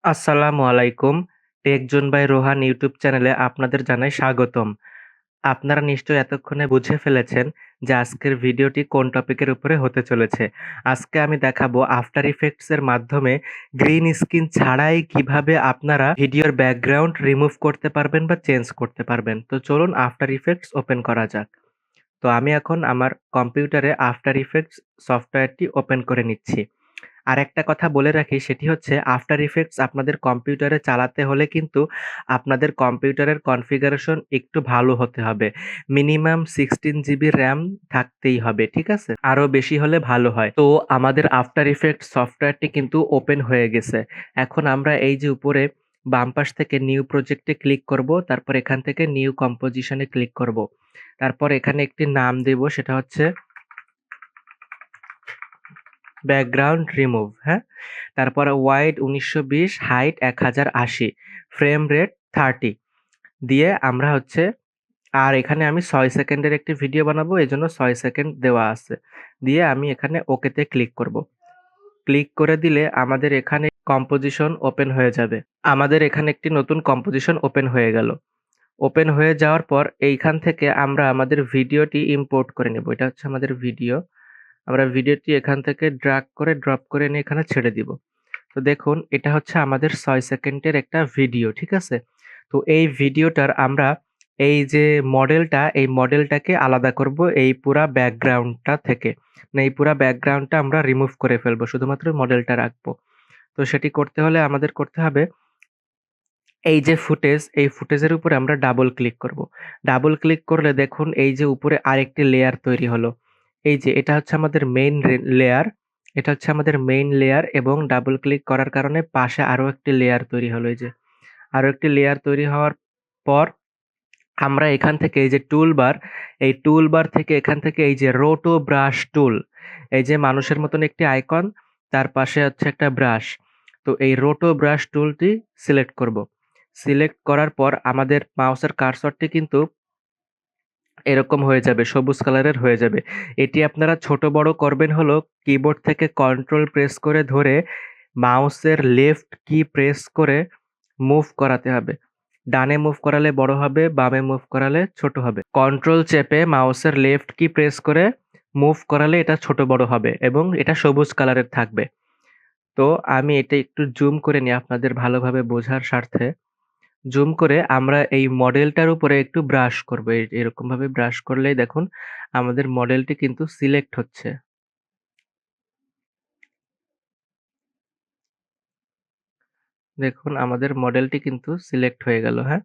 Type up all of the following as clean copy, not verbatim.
আসসালামু আলাইকুম। TechZone by Rohan YouTube চ্যানেলে আপনাদের জানাই স্বাগতম। আপনারা নিশ্চয়ই এতক্ষণে বুঝে ফেলেছেন যে আজকের ভিডিওটি কোন টপিকের উপরে হতে চলেছে। আজকে আমি দেখাবো আফটার ইফেক্টস এর মাধ্যমে গ্রিন স্ক্রিন ছাড়াই কিভাবে আপনারা ভিডিওর ব্যাকগ্রাউন্ড রিমুভ করতে পারবেন বা চেঞ্জ করতে পারবেন। তো চলুন আফটার ইফেক্টস ওপেন করা যাক। তো আমি এখন আমার কম্পিউটারে আফটার ইফেক্টস সফটওয়্যারটি ওপেন করে নিচ্ছি। আরেকটা কথা বলে রাখি সেটি হচ্ছে আফটার ইফেক্টস আপনাদের কম্পিউটারে চালাতে হলে কিন্তু আপনাদের কম্পিউটারের কনফিগারেশন একটু ভালো হতে হবে। মিনিমাম 16 জিবি RAM থাকতেই হবে, ঠিক আছে? আরো বেশি হলে ভালো হয়। তো আমাদের আফটার ইফেক্টস সফটওয়্যারটি কিন্তু ওপেন হয়ে গেছে। এখন আমরা এই যে উপরে বাম পাশ থেকে নিউ প্রজেক্টে ক্লিক করব, তারপর এখান থেকে নিউ কম্পোজিশনে ক্লিক করব। তারপর এখানে একটি নাম দেব, সেটা হচ্ছে ব্যাকগ্রাউন্ড রিমুভ, হ্যাঁ? তারপরে ওয়াইড 1920, হাইট 1080, ফ্রেম রেট 30 দিয়ে আমরা হচ্ছে আর এখানে আমি 6 সেকেন্ডের একটি ভিডিও বানাবো, এজন্য 6 সেকেন্ড দেওয়া আছে। দিয়ে আমি এখানে ওকেতে ক্লিক করব। ক্লিক করে দিলে আমাদের এখানে কম্পোজিশন ওপেন হয়ে যাবে। আমাদের এখানে একটি নতুন কম্পোজিশন ওপেন হয়ে গেল। ওপেন হয়ে যাওয়ার পর এইখান থেকে আমরা আমাদের ভিডিওটি ইম্পোর্ট করে নেব। এটা হচ্ছে আমাদের ভিডিও। আমরা ভিডিওটি এখান থেকে ড্রাগ করে ড্রপ করে এনে এখানে ছেড়ে দিব। তো দেখুন এটা হচ্ছে আমাদের ৬ সেকেন্ডের একটা ভিডিও, ঠিক আছে? তো এই ভিডিওটার আমরা এই যে মডেলটা, এই মডেলটাকে আলাদা করব এই পুরা ব্যাকগ্রাউন্ডটা থেকে। মানে এই পুরা ব্যাকগ্রাউন্ডটা আমরা রিমুভ করে ফেলবো। শুধুমাত্র মডেলটা রাখবো। তো সেটি করতে হলে আমাদের করতে হবে এই যে ফুটেজ, এই ফুটেজের উপরে আমরা ডাবল ক্লিক করব। ডাবল ক্লিক করলে দেখুন এই যে উপরে আরেকটি লেয়ার তৈরি হলো। এই যে এটা হচ্ছে আমাদের মেইন লেয়ার। এটা হচ্ছে আমাদের মেইন লেয়ার এবং ডাবল ক্লিক করার কারণে পাশে আরো একটি লেয়ার তৈরি হলো এই যে। আরো একটি লেয়ার তৈরি হওয়ার পর আমরা এখান থেকে এই যে টুলবার, এই টুলবার থেকে এখান থেকে এই যে রোটো ব্রাশ টুল, এই যে মানুষের মতন একটি আইকন, তার পাশে হচ্ছে একটা ব্রাশ। তো এই রোটো ব্রাশ টুলটি সিলেক্ট করব। সিলেক্ট করার পর আমাদের মাউসের কার্সরটি কিন্তু এরকম হয়ে যাবে, সবুজ কালারের হয়ে যাবে। এটি আপনারা ছোট বড় করবেন হলো কিবোর্ড থেকে কন্ট্রোল প্রেস করে ধরে মাউসের লেফট কি প্রেস করে মুভ করাতে হবে। ডানে মুভ করালে বড় হবে, বামে মুভ করালে ছোট হবে। কন্ট্রোল চেপে মাউসের লেফট কি প্রেস করে মুভ করালে এটা ছোট বড় হবে এবং এটা সবুজ কালারের থাকবে। তো আমি এটা একটু জুম করে নিই আপনাদের ভালোভাবে বোঝার স্বার্থে। জুম করে আমরা এই মডেলটার উপরে একটু ব্রাশ করব। এরকম ভাবে ব্রাশ করলেই দেখুন আমাদের মডেলটি কিন্তু সিলেক্ট হচ্ছে। দেখুন আমাদের মডেলটি কিন্তু সিলেক্ট হয়ে গেল, হ্যাঁ?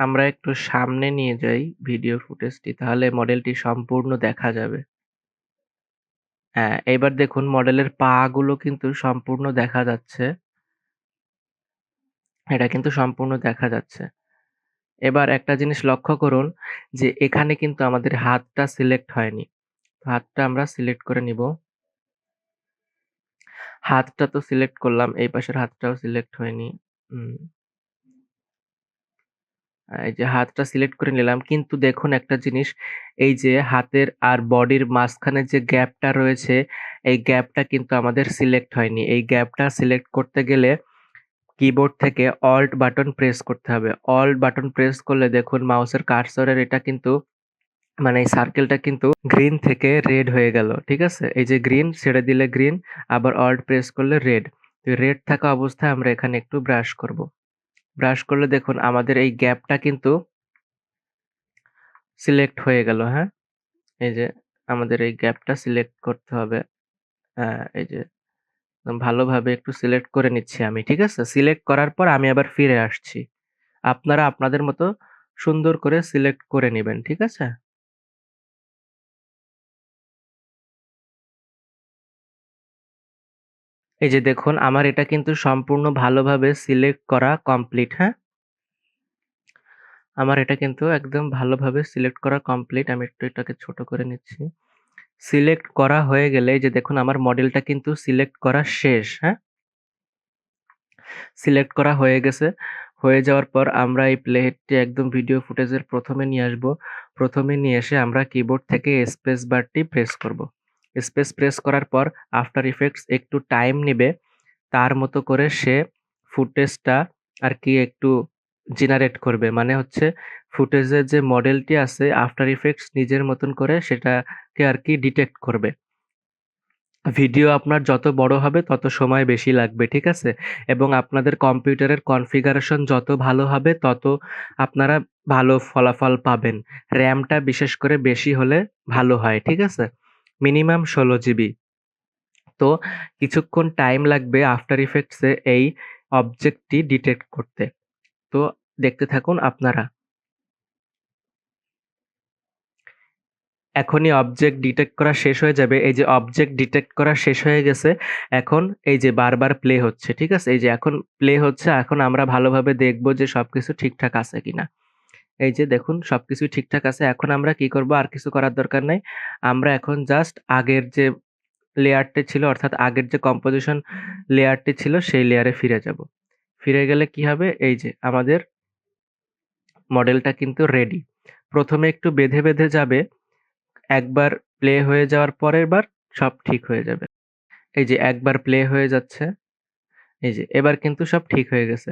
আমরা একটু সামনে নিয়ে যাই ভিডিও ফুটেজটি, তাহলে মডেলটি সম্পূর্ণ দেখা যাবে। হ্যাঁ, এবার দেখুন মডেলের পা গুলো কিন্তু সম্পূর্ণ দেখা যাচ্ছে। এটা কিন্তু সম্পূর্ণ দেখা যাচ্ছে। এবার একটা জিনিস লক্ষ্য করুন যে এখানে কিন্তু আমাদের হাতটা সিলেক্ট হয়নি। হাতটা আমরা সিলেক্ট করে নিব। হাতটা তো সিলেক্ট করলাম, এই পাশের হাতটাও সিলেক্ট হয়নি। হুম, এই যে হাতটা সিলেক্ট করে নিলাম। কিন্তু দেখুন একটা জিনিস, এই যে হাতের আর বডির মাঝখানে যে গ্যাপটা রয়েছে, এই গ্যাপটা কিন্তু আমাদের সিলেক্ট হয়নি। এই গ্যাপটা সিলেক্ট করতে গেলে কিবোর্ড থেকে অল্ট বাটন প্রেস করতে হবে। অল্ট বাটন প্রেস করলে দেখুন মাউসের কার্সরের এটা কিন্তু মানে এই সার্কেলটা কিন্তু গ্রিন থেকে রেড হয়ে গেল। ঠিক আছে? এই যে গ্রিন ছেড়ে দিলে গ্রিন, আবার অল্ট প্রেস করলে রেড। তো রেড থাকা অবস্থায় আমরা এখানে একটু ব্রাশ করব। ব্রাশ করলে দেখুন আমাদের এই গ্যাপটা কিন্তু সিলেক্ট হয়ে গেল, হ্যাঁ? এই যে আমাদের এই গ্যাপটা সিলেক্ট করতে হবে। হ্যাঁ, এই যে একদম ভালোভাবে একটু সিলেক্ট করে নিচ্ছি আমি। ঠিক আছে? সিলেক্ট করার পর আমি আবার ফিরে আসছি। আপনারা আপনাদের মতো সুন্দর করে সিলেক্ট করে নিবেন। ঠিক আছে? এই যে দেখুন আমার এটা কিন্তু সম্পূর্ণ ভালোভাবে সিলেক্ট করা কমপ্লিট, হ্যাঁ? আমার এটা কিন্তু একদম ভালোভাবে সিলেক্ট করা কমপ্লিট। আমি একটু এটাকে ছোট করে নিচ্ছি। সিলেক্ট করা হয়ে গেলে এই যে দেখুন আমার মডেলটা কিন্তু সিলেক্ট করা শেষ, হ্যাঁ? সিলেক্ট করা হয়ে গেছে। হয়ে যাওয়ার পর আমরা এই প্লেহেডটি একদম ভিডিও ফুটেজের ১ম এ নিয়ে আসবো। ১ম এ নিয়ে এসে আমরা কিবোর্ড থেকে স্পেস বারটি প্রেস করব। স্পেস প্রেস করার পর আফটার ইফেক্টস একটু টাইম নিবে। তার মতো করে সে ফুটেজটা আরকি একটু জেনারেট করবে। মানে হচ্ছে ফুটেজের যে মডেলটি আছে আফটার ইফেক্টস নিজের মতন করে সেটাকে আরকি ডিটেক্ট করবে। ভিডিও আপনার যত বড় হবে তত সময় বেশি লাগবে, ঠিক আছে? এবং আপনাদের কম্পিউটারের কনফিগারেশন যত ভালো হবে তত আপনারা ভালো ফলাফল পাবেন। র‍্যামটা বিশেষ করে বেশি হলে ভালো হয়, ঠিক আছে? Minimum ১৬ GB. তো কিছুক্ষণ টাইম লাগবে আফটার ইফেক্টস এ এই অবজেক্টটি ডিটেক্ট করতে। তো দেখতে থাকুন আপনারা। এখনই অবজেক্ট ডিটেক্ট করা শেষ হয়ে যাবে। এই যে অবজেক্ট ডিটেক্ট করা শেষ হয়ে গেছে। এখন এই যে বারবার প্লে হচ্ছে, ঠিক আছে? এই যে এখন প্লে হচ্ছে। এখন আমরা ভালোভাবে দেখব যে সবকিছু ঠিকঠাক আছে কিনা। এই যে দেখুন সবকিছুই ঠিকঠাক আছে। এখন আমরা কি করব? আর কিছু করার দরকার নাই। আমরা এখন জাস্ট আগের যে লেয়ারটি ছিল অর্থাৎ আগের যে কম্পোজিশন লেয়ারটি ছিল সেই লেয়ারে ফিরে যাব। ফিরে গেলে কি হবে? এই যে আমাদের মডেলটা কিন্তু রেডি। ১ম এ একটু বেঁধে যাবে। একবার প্লে হয়ে যাওয়ার পরের বার সব ঠিক হয়ে যাবে। এই যে একবার প্লে হয়ে যাচ্ছে। এই যে এবার কিন্তু সব ঠিক হয়ে গেছে।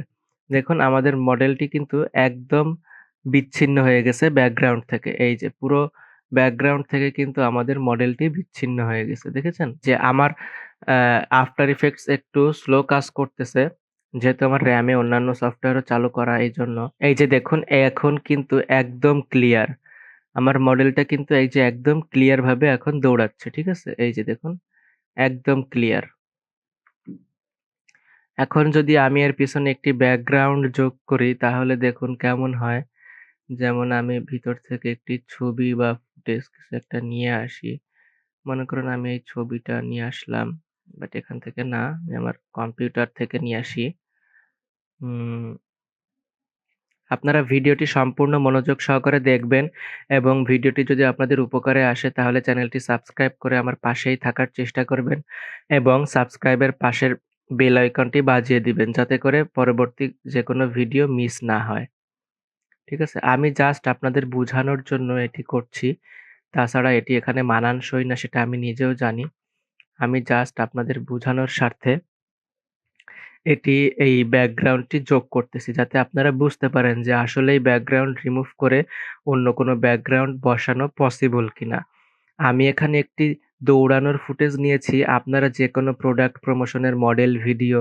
দেখুন আমাদের মডেলটি কিন্তু একদম বিচ্ছিন্ন হয়ে গেছে ব্যাকগ্রাউন্ড থেকে। এই যে পুরো ব্যাকগ্রাউন্ড থেকে কিন্তু আমাদের মডেলটি বিচ্ছিন্ন হয়ে গেছে। দেখেছেন? যে আমার আফটার ইফেক্টস একটু স্লো কাজ করতেছে। যেহেতু আমার র‍্যামে অন্যান্য সফটওয়্যারও চালু করা এইজন্য। এই যে দেখুন এখন কিন্তু একদম ক্লিয়ার। আমার মডেলটা কিন্তু এই যে একদম ক্লিয়ার ভাবে এখন দৌড়াচ্ছে। ঠিক আছে? এই যে দেখুন একদম ক্লিয়ার। এখন যদি আমি এর পিছনে একটি ব্যাকগ্রাউন্ড যোগ করি তাহলে দেখুন কেমন হয়। যেমন আমি ভিতর থেকে একটি ছবি বা ফুটেজ কিছু একটা নিয়ে আসি। মনে করুন আমি এই ছবিটা নিয়ে আসলাম। বাট এখান থেকে না, আমি আমার কম্পিউটার থেকে নিয়ে আসি। হুম। আপনারা ভিডিওটি সম্পূর্ণ মনোযোগ সহকারে দেখবেন এবং ভিডিওটি যদি আপনাদের উপকারে আসে তাহলে চ্যানেলটি সাবস্ক্রাইব করে আমার পাশেই থাকার চেষ্টা করবেন এবং সাবস্ক্রাইবের পাশের বেল আইকনটি বাজিয়ে দিবেন যাতে করে পরবর্তী যেকোনো ভিডিও মিস না হয়। ঠিক আছে? আমি জাস্ট আপনাদের বুঝানোর জন্য এটি করছি। তাছাড়া এটি এখানে মানানসই না সেটা আমি নিজেও জানি। আমি জাস্ট আপনাদের বুঝানোর স্বার্থে এই ব্যাকগ্রাউন্ডটি যোগ করতেছি যাতে আপনারা বুঝতে পারেন যে আসলেই ব্যাকগ্রাউন্ড রিমুভ করে অন্য কোনো ব্যাকগ্রাউন্ড বসানো পসিবল কিনা। আমি এখানে একটি দৌড়ানোর ফুটেজ নিয়েছি। আপনারা যেকোনো প্রোডাক্ট প্রমোশনের মডেল, ভিডিও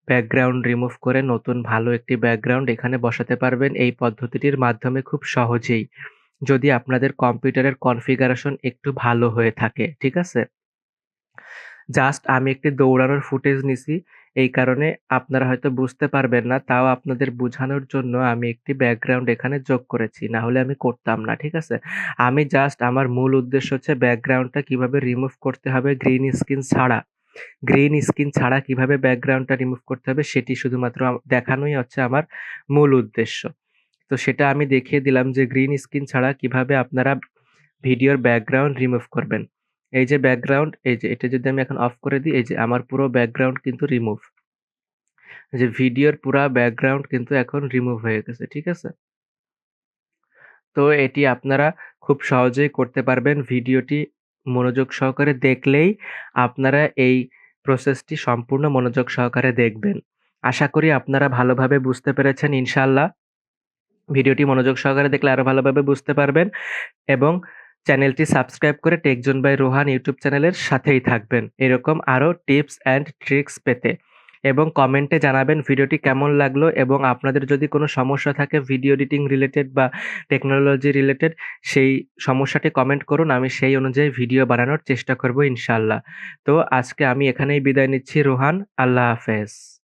ব্যাকগ্রাউন্ড রিমুভ করে নতুন ভালো একটি ব্যাকগ্রাউন্ড এখানে বসাতে পারবেন এই পদ্ধতিটির মাধ্যমে খুব সহজেই। যদি আপনাদের কম্পিউটারের কনফিগারেশন একটু ভালো হয়ে থাকে। ঠিক আছে? জাস্ট আমি একটি দৌড়ানোর ফুটেজ নিছি। এই কারণে আপনারা হয়তো বুঝতে পারবেন না। তাও আপনাদের বুঝানোর জন্য আমি একটি ব্যাকগ্রাউন্ড এখানে যোগ করেছি। না হলে আমি করতাম না। ঠিক আছে? আমি জাস্ট আমার মূল উদ্দেশ্য হচ্ছে ব্যাকগ্রাউন্ডটা কিভাবে রিমুভ করতে হবে গ্রিন স্ক্রিন ছাড়া। গ্রিন স্ক্রিন ছাড়া কিভাবে ব্যাকগ্রাউন্ডটা রিমুভ করতে হবে সেটি শুধুমাত্র দেখানোই হচ্ছে আমার মূল উদ্দেশ্য। তো সেটা আমি দেখিয়ে দিলাম যে গ্রিন স্ক্রিন ছাড়া কিভাবে আপনারা ভিডিওর ব্যাকগ্রাউন্ড রিমুভ করবেন। এই যে ব্যাকগ্রাউন্ড, এই যে এটা যদি আমি এখন অফ করে দিই, এই যে আমার পুরো ব্যাকগ্রাউন্ড কিন্তু রিমুভ। যে ভিডিওর পুরা ব্যাকগ্রাউন্ড কিন্তু এখন রিমুভ হয়ে গেছে। ঠিক আছে? তো এটি আপনারা খুব সহজেই করতে পারবেন। ভিডিওটি মনোযোগ সহকারে দেখলেই আপনারা এই প্রসেসটি সম্পূর্ণ মনোযোগ সহকারে দেখবেন। আশা করি আপনারা ভালোভাবে বুঝতে পেরেছেন ইনশাআল্লাহ। ভিডিওটি মনোযোগ সহকারে দেখলে আরো ভালোভাবে বুঝতে পারবেন এবং চ্যানেলটি সাবস্ক্রাইব করে টেকজন বাই রোহান ইউটিউব চ্যানেলের সাথেই থাকবেন। এরকম আরো টিপস অ্যান্ড ট্রিকস পেতে এবং কমেন্টে জানাবেন ভিডিওটি কেমন লাগলো এবং আপনাদের যদি কোনো সমস্যা থাকে ভিডিও এডিটিং রিলেটেড বা টেকনোলজি রিলেটেড সেই সমস্যাটি কমেন্ট করুন। আমি সেই অনুযায়ী ভিডিও বানানোর চেষ্টা করব ইনশাআল্লাহ। তো আজকে আমি এখানেই বিদায় নিচ্ছি রোহান। আল্লাহ হাফেজ।